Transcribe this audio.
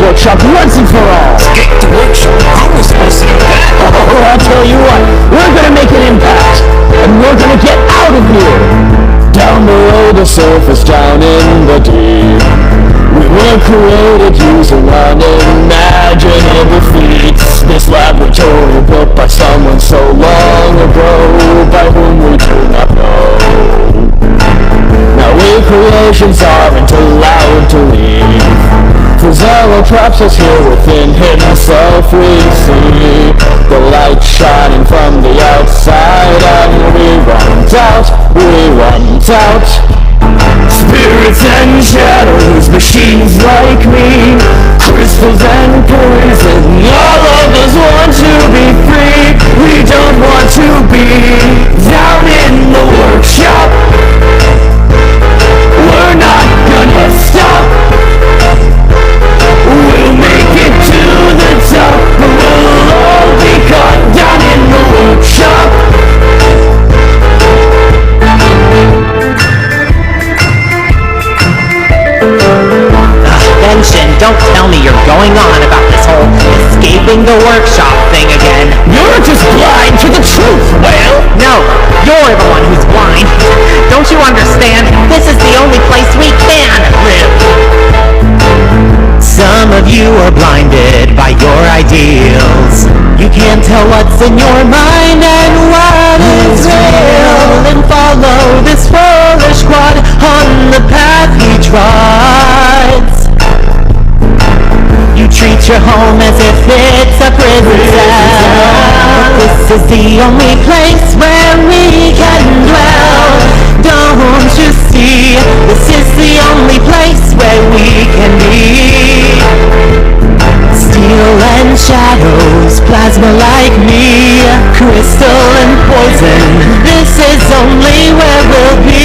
workshop once and for all. Escape the workshop? How are we supposed to do that? Oh, I'll tell you what. We're gonna make an impact, and we're gonna get out of here. Down below the surface, down in the deep, we were created using unimaginable feats. This laboratory built by someone so long ago, by whom we do not know. Now we creations aren't allowed to leave, for Zero traps us here within himself. We see the light shining from the outside, and we want out. Spirits and shadows, machines like me, crystals and poison, all of us want to be free. We don't want to be down in the workshop. We're not gonna stop. We'll make it to the top, but we'll all be caught down in the workshop. Don't tell me you're going on about this whole escaping the workshop thing again. You're just blind to the truth, Whale! No, you're the one who's blind. Don't you understand? This is the only place we can live. Some of you are blinded by your ideals. You can't tell what's in your mind and what is real, and follow this foolish quad on the path he trods. You treat your home as if it's a prison cell. This is the only place where we can dwell. Don't you see? This is the only place where we can be. Steel and shadows, plasma like me, crystal and poison. This is only where we'll be.